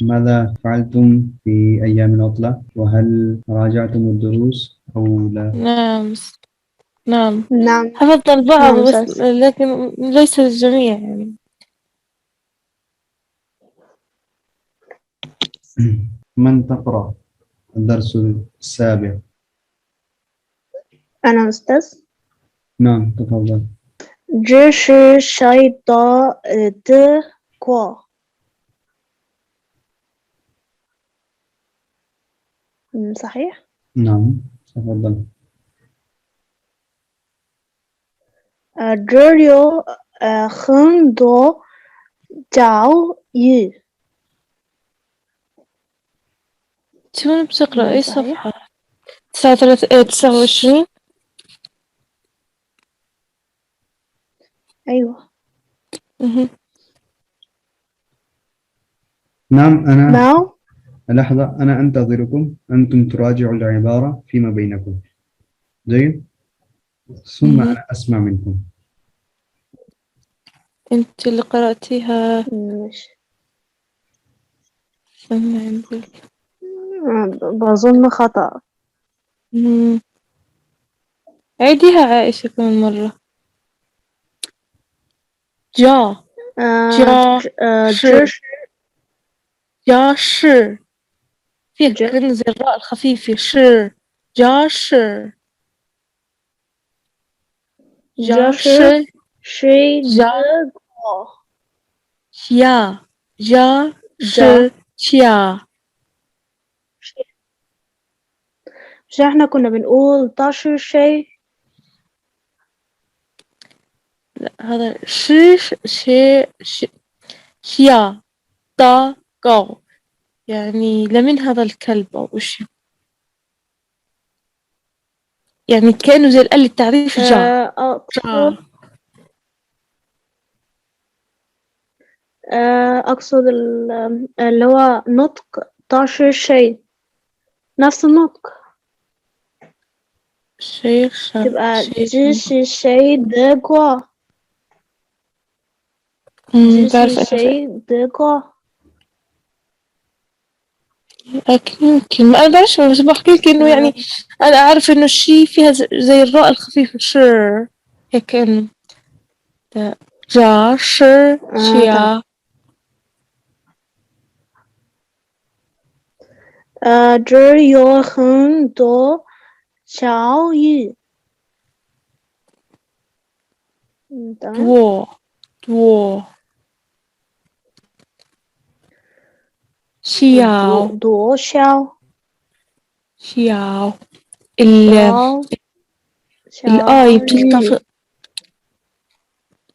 ماذا فعلتم في أيام العطلة؟ وهل راجعتم الدروس أو لا؟ نعم نعم، نعم. حفظت البعض نعم بس أستاذ. لكن ليس الجميع يعني. من تقرأ الدرس السابع؟ أنا أستاذ. نعم تفضل. 这是谁的锅 صحيح. نعم تفضل. 这有很多教育 شو بتقرأ أي صحيح. صفحة؟ 29. أيوة. اهم. نعم أنا now. لحظة، أنا أنتظركم، أنتم تراجعوا العبارة فيما بينكم. جيد، ثم اهم. أنا أسمع منكم. أنتِ اللي قرأتيها. ماشي. استني عندك. بظن خطأ. إمم. عيديها عائشة كمان مرة. جا 这جا 这 ش 是 جا ش فيها 这 كأنه زي الراء الخفيفة ش جا ش 这 جا ش 是谁 جا 的锅 شيا جا ش 这 شيا. مش احنا كنا بنقول 这是谁 لأ هذا ش شيا طا قاو، يعني لمن هذا الكلب أو إشي، يعني كأنه زي الآلة التعريف جا أقصد جا. أقصد اللي هو نطق 这是谁 نفس النطق شيخ تبقى شيخ 这是谁的锅 这是 بعرف إنه谁的锅 أكيد يمكن، ما أنا بعرفش بس باحكي لِك إنه يعني أنا أعرف إنه الشي فيها زي الراء الخفيفة هيك كأنه جا تمام. شيا. 这有很多教育تمام دو دو شياو 多少 شياو 教 الآي 教育 بتلتفظ.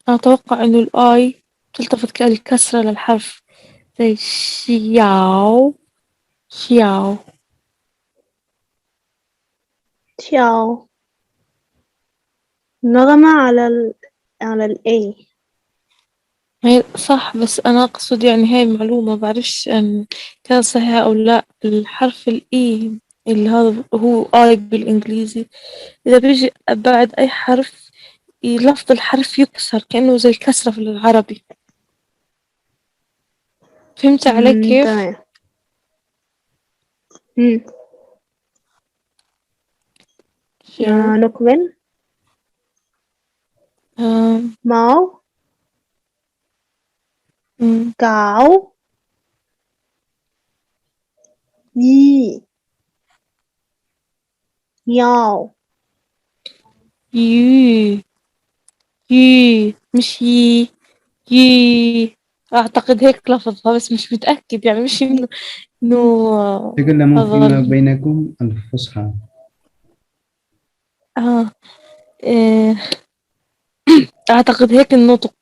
أنا أتوقع إنه الآي بتلتفظ كالكسرة للحرف زي شياو شياو. 跳 نغمة على ال A هي صح بس أنا أقصد يعني هاي معلومة بعرفش إن كانت صحيحة أو لأ. الحرف الإي اللي هذا هو آي بالإنجليزي، إذا بيجي بعد أي حرف لفظ الحرف يكسر كأنه زي الكسرة في العربي. فهمت علي كيف؟ تمام مم. sure. نكمل آم، ماو مم. gạo yi nhau يو يو مش يي. أعتقد هيك لفظها بس مش متأكد يعني مش إنه تكلموا هذا فيما بينكم الفصحى. آه إيه، أعتقد هيك النطق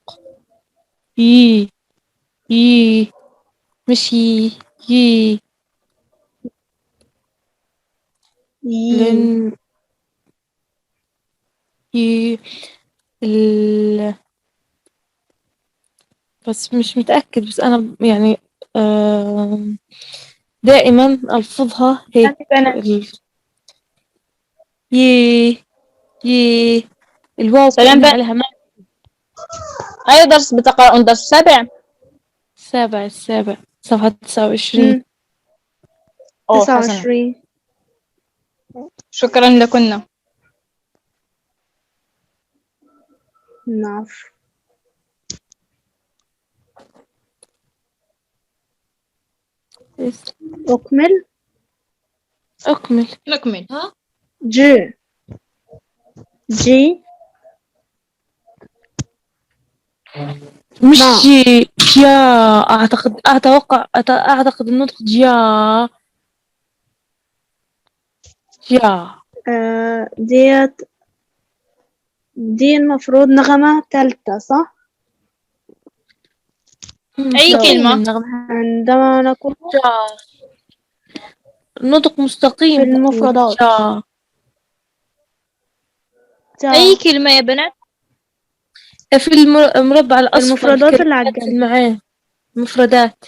يي يي مش يي yi لأن يي ال... بس مش متأكد بس أنا يعني دائما ألفظها هيك يي يي الواو سلام كأنها بقى. عليها أي درس بتقرأون؟ درس سابع؟ السابع صفحة 29. أوه، تسعة حسنا، وعشرين. شكرا لكنا. نعم. أكمل. أكمل. نكمل. جي مش نعم. جا. أعتقد النطق جا. دي المفروض نغمة تالتة صح؟ أي كلمة؟ عندما نقول جا. نطق في مستقيم بقول المفردات. جا. أي كلمة يا بنات؟ في المربع الأصفر المفردات اللي على الكلمات الجنب. معاه مفردات.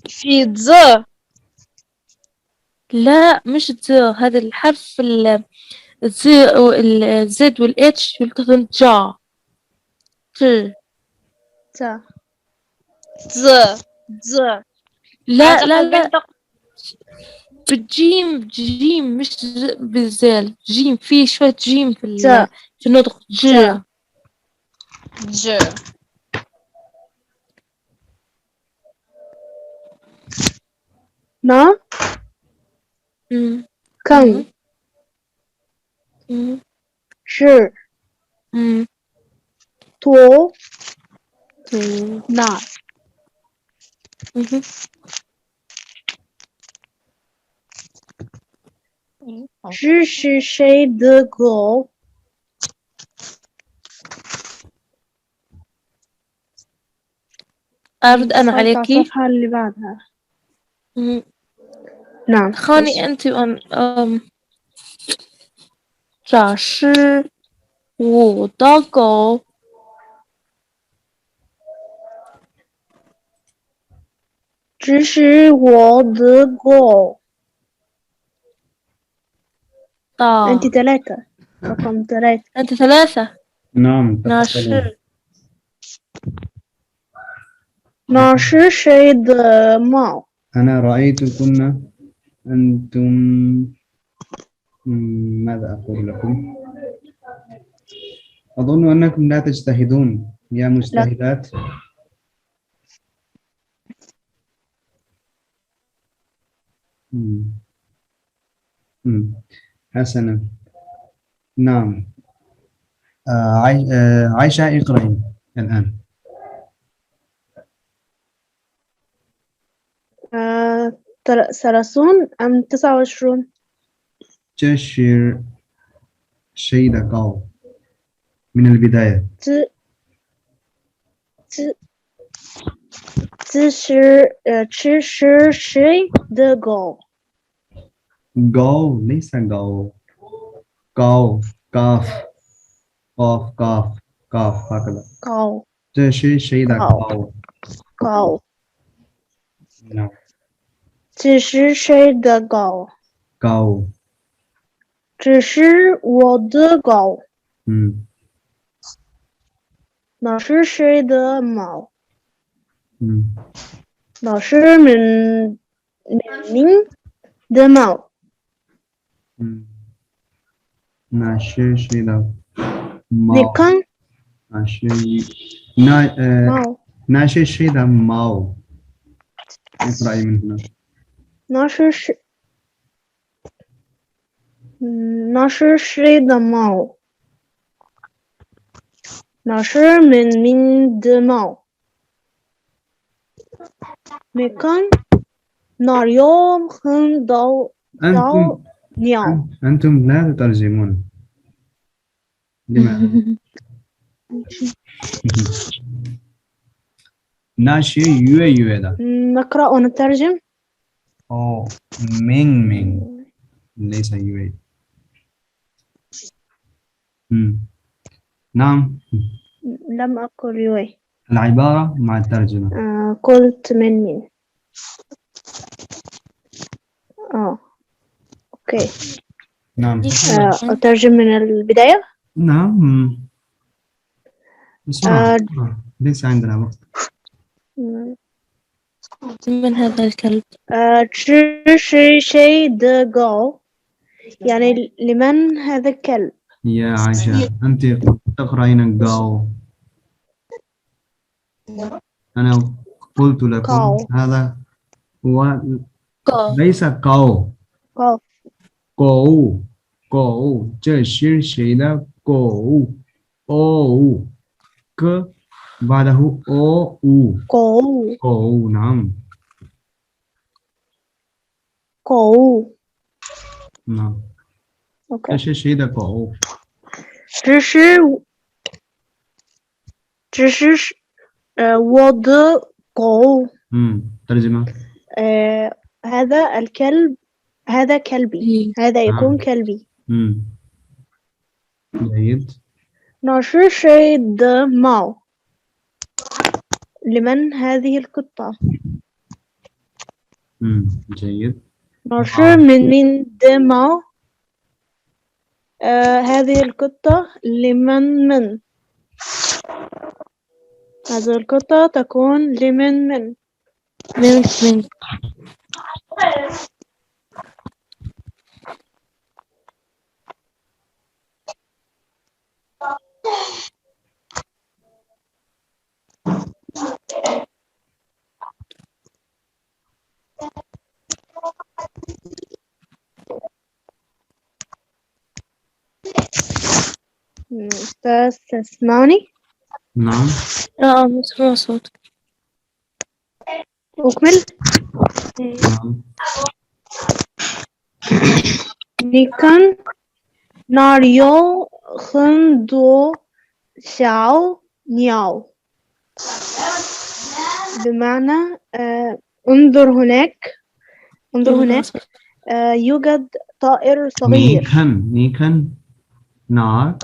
في ض. لا مش ت، هذا الحرف الزد والاتش يلتقون جا. تا. ض. لا أعتقد بالجيم مش بالزال. جيم فيه شوية جيم تا. في النطق ج. تا. ج. نعم. مم. كم. مم. شر. مم. تو. نعم. مهم.是谁的狗？ أرد أنا دخلت على عليكي. الصفحة اللي بعدها. مم. نعم. خاني أنت وأن 这是我的狗。这是我的狗。أنت 3 رقم 3. أنت 3. نعم那 تفضلوا. 是那是谁的猫？ أنا رأيتكن أنتم ماذا أقول لكم؟ أظن أنكم لا تجتهدون يا مجتهدات. حسنا. نعم. عائشة اقرأي الآن. 30 أم 29؟ 这是谁的狗 من البداية. 这是谁的狗 go ليس go قاف قاف هكذا. 狗这是谁的狗 狗 نعم 这是谁的狗 狗 这是我的狗那是谁的猫那是明明的猫那是谁的猫你看那是谁的猫 اقرأي من هنا 那是谁的猫那是明明的猫你看那有很多鸟 أنتم لا تترجمون لماذا؟ ناشي يوي ده نقرأ ونترجم أو مين ليس يوي. نعم لم أقل يوي العبارة مع الترجمة. قلت من أوكي. نعم أترجم من البداية. نعم بسرعة ليس عندنا وقت. من هذا الكلب؟ 这是谁的狗 يعني لمن هذا الكلب يا عائشة أنت تقرأين قاو، أنا قلت لكم قاو. هذا هو قاف. ليس قاو، قاف. 狗狗，这是谁的狗？أو ك بعده أو قو أو نعم قو نعم 这 OK 是谁的狗？只是我的狗 ترجمة. هذا الكلب هذا كلبي هذا يكون كلبي جيد. 那是谁的猫 لمن هذه القطة جيد. 那是من的猫هذه القطة من هذه القطة تكون من منك. أستاذ تسمعني؟ نعم. مسموع صوتك. أكمل؟ نعم. نيكن ناريو خندو شاو نياو بمعنى انظر هناك يوجد طائر صغير. نيكن نار.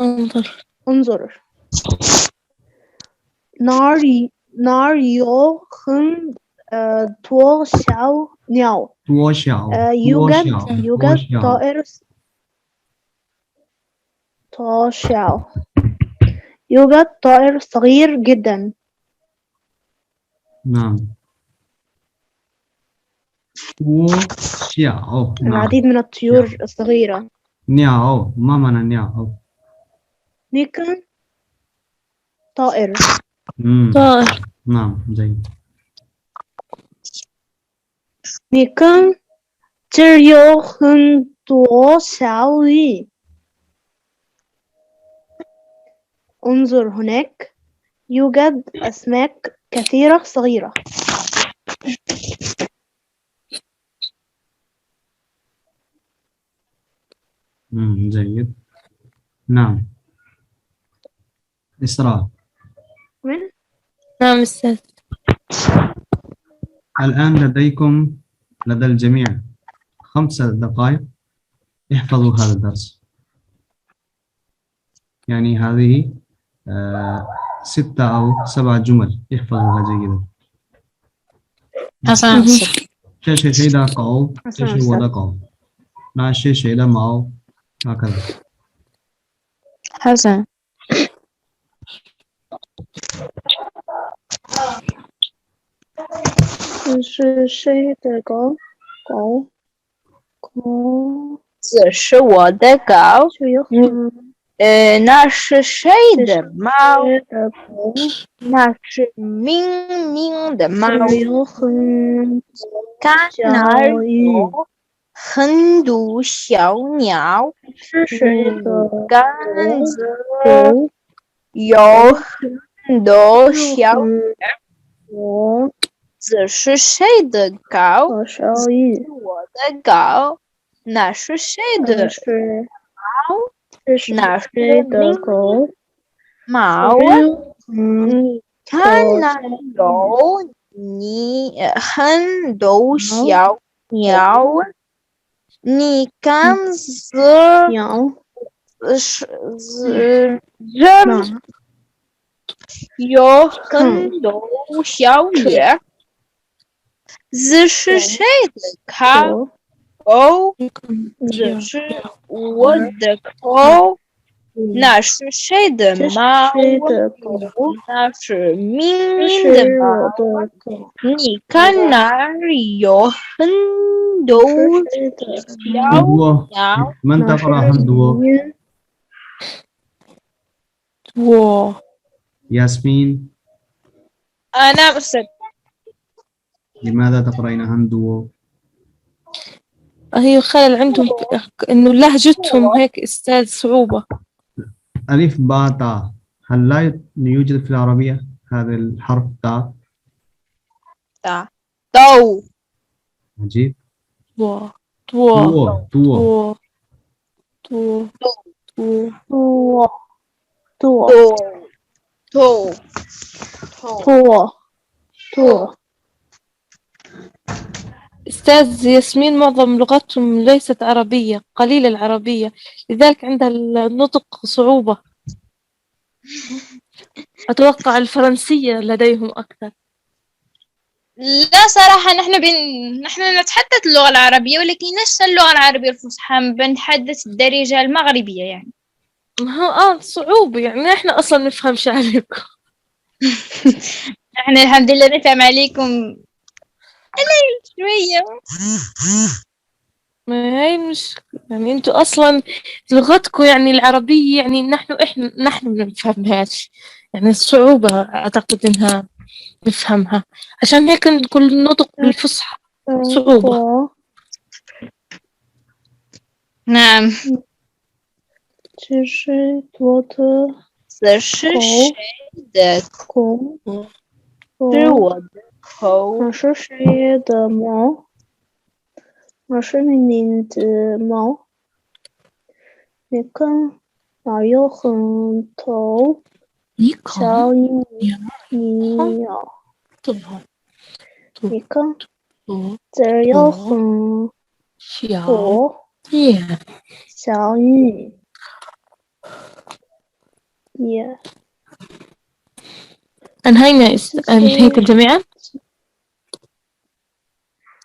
انظر ناريو خن تو شاو نياو يوجد طائر يوجد طائر صغير جدا. نعم. العديد من الطيور الصغيرة. نياو ما معنى نياو؟ نيكن طائر. نعم جيد. نيكن تريو خن تو شاوي انظر هناك يوجد أسماك كثيرة صغيرة. جيد. نعم. إسراء. من؟ نعم أستاذ. الآن لدى الجميع 5 دقائق احفظوا هذا الدرس، يعني هذه 6 أو 7 جمل احفظوها جيدا. حسن. 这是谁的狗？这是我的狗。那是谁的猫？هكذا. حسن. 这是谁的狗？这是我的狗。那是谁的猫？那是明明的猫。看那儿有很多小鸟。是谁的杆子有很多小鸟。这是谁的狗？是我的狗。那是谁的猫？那是谁的狗？猫。你看那有很多小鸟。你看鸟人有很多小鱼。这是谁的狗？这是我的狗。那是谁的这是猫？谁的狗？那是明这明是的猫。我的狗。你看那里有很多这是谁的猫？小 هندوة. 鸟。 من 那是 تقرأ هندوة؟ 云。我 ياسمين. أنا أستاذ. لماذا تقرأين هندوة؟ هي خلل عندهم إنه لهجتهم هيك أستاذ صعوبة. ألف باء تاء، هل لا يوجد في العربية هذا الحرف تاء؟ تو. عجيب. تو تو تو تو تو多多تو.多多 أستاذ ياسمين معظم لغتهم ليست عربية، قليل العربية، لذلك عندها النطق صعوبة. أتوقع الفرنسية لديهم أكثر. لا صراحة نحن نتحدث اللغة العربية، ولكن ليس اللغة العربية الفصحى، بنتحدث الدارجة المغربية يعني. صعوبة يعني إحنا أصلا نفهمش عليكم. نحن الحمد لله نفهم عليكم قليل شوية. ما هي مش يعني أنتوا أصلا لغتكم يعني العربية يعني نحن ما نفهمهاش، يعني الصعوبة أعتقد إنها نفهمها، عشان هيك كل نطق بالفصحى صعوبة. نعم. 这是我的这是谁的狗？是我的口。那是谁的猫？那是明明的猫。你看，哪有很多小鸟？你看，这有很多小鱼。أنهيت الجميع؟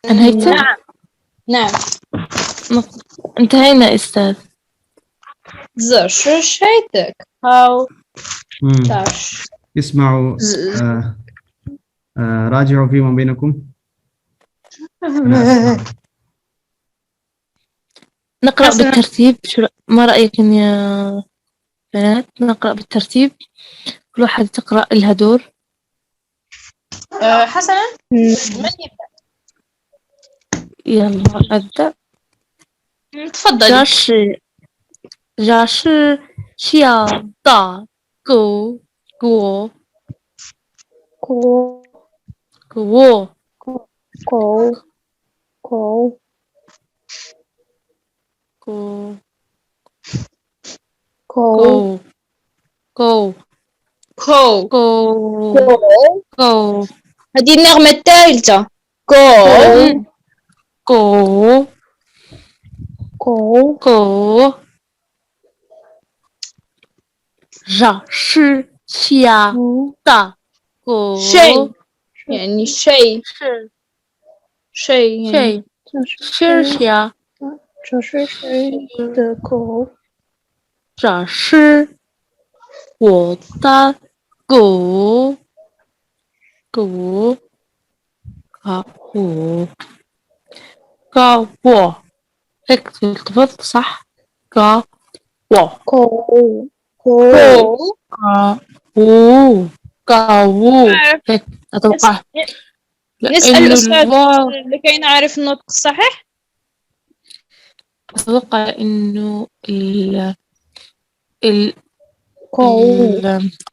أنهيت؟ نعم. انتهينا أستاذ. 这是谁的口？ اسمعوا، راجعوا فيما بينكم. نقرأ بالترتيب، ما رأيكم يا بنات؟ نقرأ بالترتيب، كل واحد تقرأ لها دور. حسنا، من يبدأ؟ يلا أبدأ. تفضلي. 这是小的狗狗狗狗狗狗狗狗狗كو.狗 هذه النغمة الثالثة. كو.狗狗狗这是小的狗 شيء يعني شيء 是 شيء يعني 是小这是谁的狗？这是我的狗狗我هيك تلتفت صح؟ قا狗هيك أتوقع. نسأل الأستاذ لكي نعرف النطق الصحيح. أتوقع إنه ال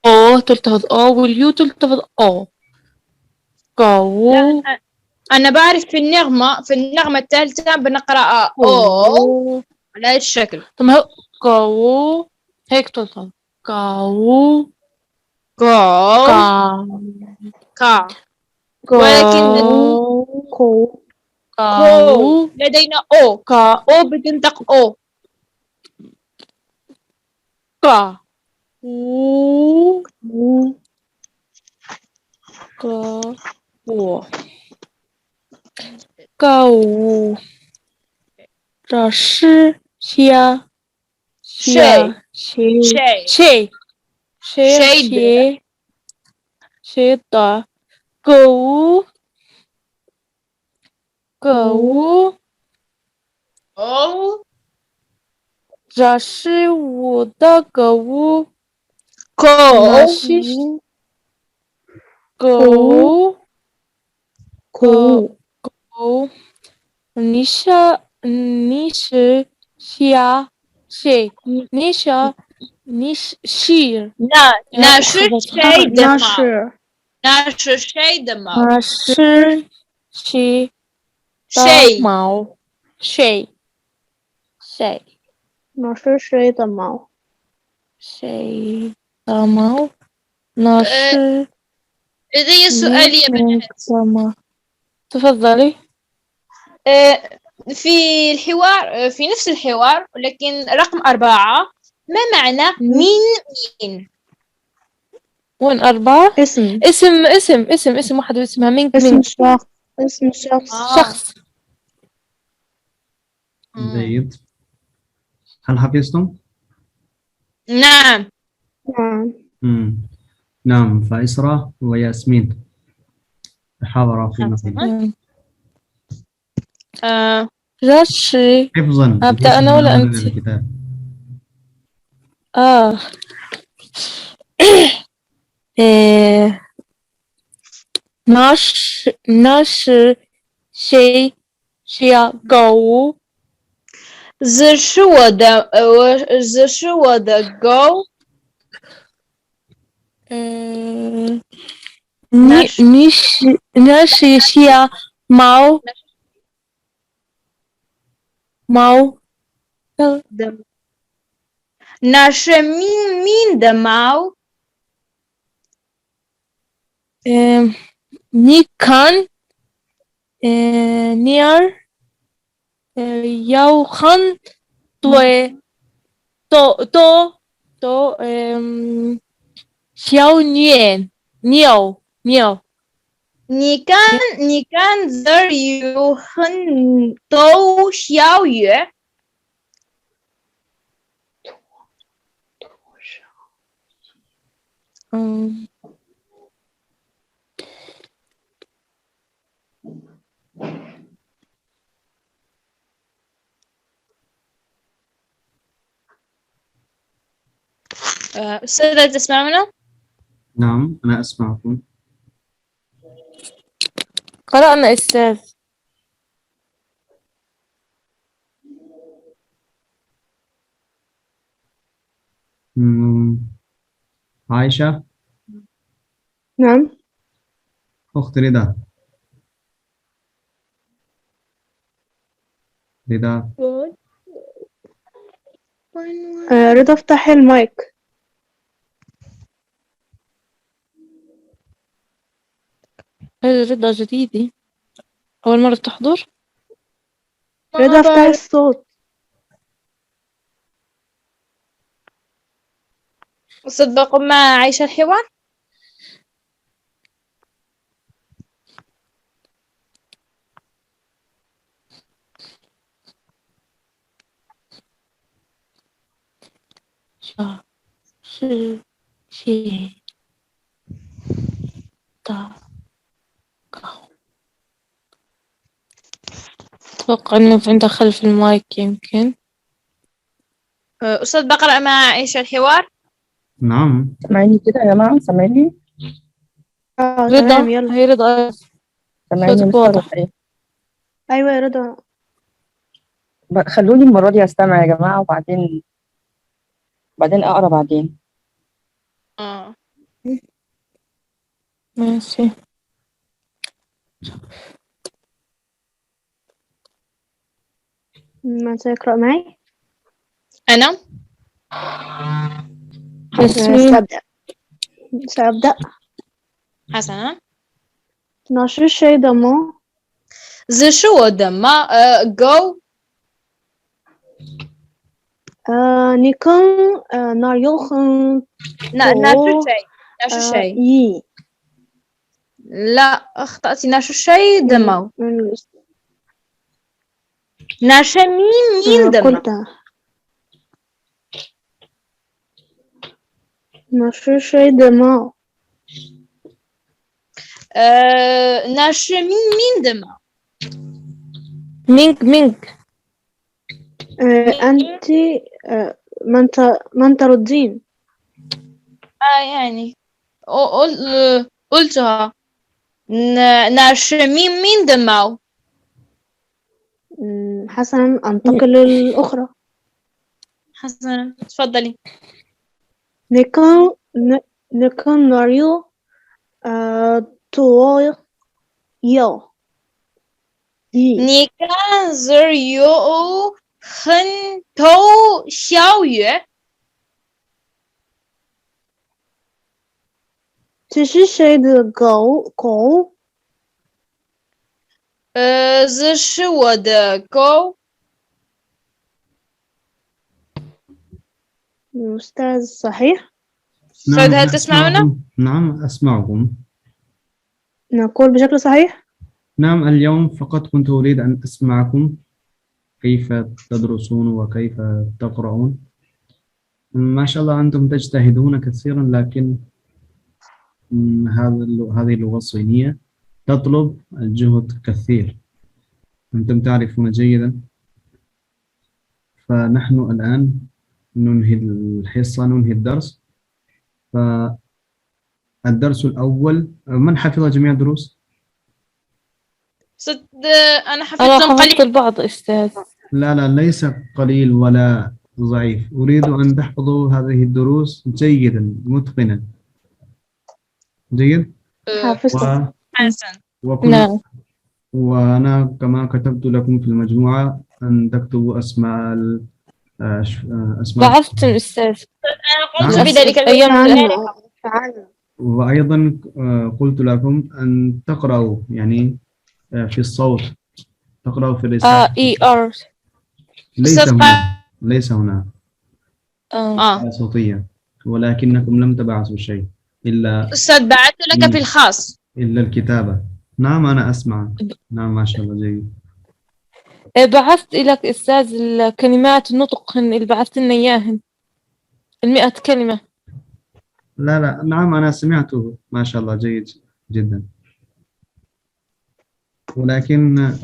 أو تلتفت أو واليو تلتفت أو قاو. أنا بعرف في النغمة الثالثة بنقرأ أو على هذا الشكل. طب قاو هيك تلتفت قاو كا. ولكن كو لدينا أو بتنطق أو.这是 شي شيء شي شي شي شي ض狗 狗 أو 这是我的狗， كو 那是狗 كو 狗，你是虾谁？你是 نا شو شي دماغ ناشر نا شو شي دماغ 那是谁的 شي 毛？谁 ناشر شي 的毛谁的毛？那是 لدي سؤال يا بنات. بنات تفضلي. في الحوار في نفس الحوار ولكن رقم 4 ما معنى مين وين 4 اسم اسم واحد اسمها مينك اسم مينك الشخص اسم الشخص شخص. جيد. هل حفظتم؟ نعم نعم نعم، فإسراء وياسمين حاضرا في مكان رشي حفظا. أبدأ أنا ولا من أنت؟ الكتاب. ناش شي狗 زر شو ده جو 你是下猫 ناش مين ده ماو 你看 near 要看对多小鸟你看 زر 有很多小鱼أستاذة تسمعنا؟ نعم أنا أسمعكم. قرأنا أستاذ. عائشة. نعم أخت رضا. رضا افتحي المايك. رضا جديدة أول مرة تحضر. رضا افتحي الصوت. صدقوا مع عيشة الحوار. أتوقع إنه عندها خلف المايك يمكن. أستاذ بقرأ مع عيشة الحوار. نعم سامعيني كده يا جماعة؟ سامعيني؟ رضا تمام يلا. هي رضا سامعيني صوتك مستر واضح. ايه؟ أيوة يا رضا. خلوني المرة دي استمع يا جماعة وبعدين اقرا بعدين. ماشي. من سيقرأ معي؟ أنا سأبدأ. حسنا. ناشر شي دمو زي شو دما جو نيكون ناريوخن ناشو شيء يي. لا أخطأتي. ناشو شيء دمو ناشا مين دمو قلت ناشر دماء. ناشر مين دماء. مينج أنت من تردين. يعني قلتها. ناشر مين دماء. حسنا، أنتقل للأخرى. حسنا تفضلي. نكون ناريو تو يو دي. 你看日有很多小雨。这是谁的狗？这是我的狗。أستاذ صحيح؟ أستاذ هل تسمعنا؟ نعم أسمعكم. نقول بشكل صحيح؟ نعم، اليوم فقط كنت أريد أن أسمعكم كيف تدرسون وكيف تقرؤون. ما شاء الله أنتم تجتهدون كثيرا، لكن هذه اللغة الصينية تطلب الجهد كثير، أنتم تعرفون جيدا. فنحن الآن ننهي الحصة، ننهي الدرس. فالدرس الأول، من حفظ جميع الدروس؟ أنا أنا حفظتهم حفظت قليل. البعض أستاذ. لا ليس قليل ولا ضعيف، أريد أن تحفظوا هذه الدروس جيدا متقنا. جيد. حافظة. حسن. نعم. وأنا كما كتبت لكم في المجموعة أن تكتبوا أسماء بعثت أستاذ. أنا قمت بذلك أيام فعلا. وأيضا قلت لكم أن تقرأوا يعني في الصوت، تقرأوا في الرسالة. ER. ليس هنا صوتية، ولكنكم لم تبعثوا شيء إلا أستاذ بعثت لك في الخاص إلا الكتابة. نعم أنا أسمع. نعم ما شاء الله جيد. بعثت لك أستاذ الكلمات النطق اللي بعثت لنا إياهن 100 كلمة. لا نعم أنا سمعته ما شاء الله جيد جدا، ولكن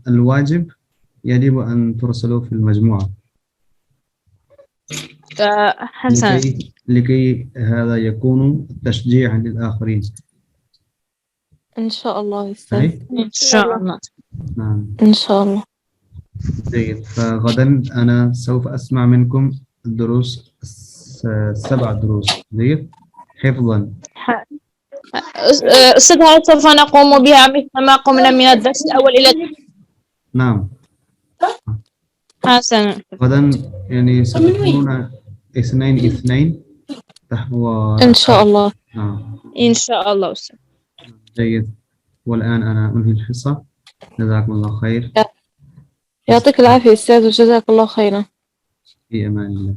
الواجب يجب أن ترسلوا في المجموعة حسن. لكي هذا يكون تشجيعا للآخرين. إن شاء الله أستاذ. إن شاء الله. نعم إن شاء الله. جيد. فغدا أنا سوف أسمع منكم الدروس 7 دروس جيد حفظا. أستاذ هل سوف نقوم بها مثل ما قمنا من الدرس الأول إلى نعم حسنا. غدا يعني ستكونون 2 إن شاء الله. نعم إن شاء الله أستاذ. جيد. والآن أنا أنهي الحصة. جزاكم الله خير. يعطيك العافية أستاذ وجزاك الله خيرا. في أمان الله.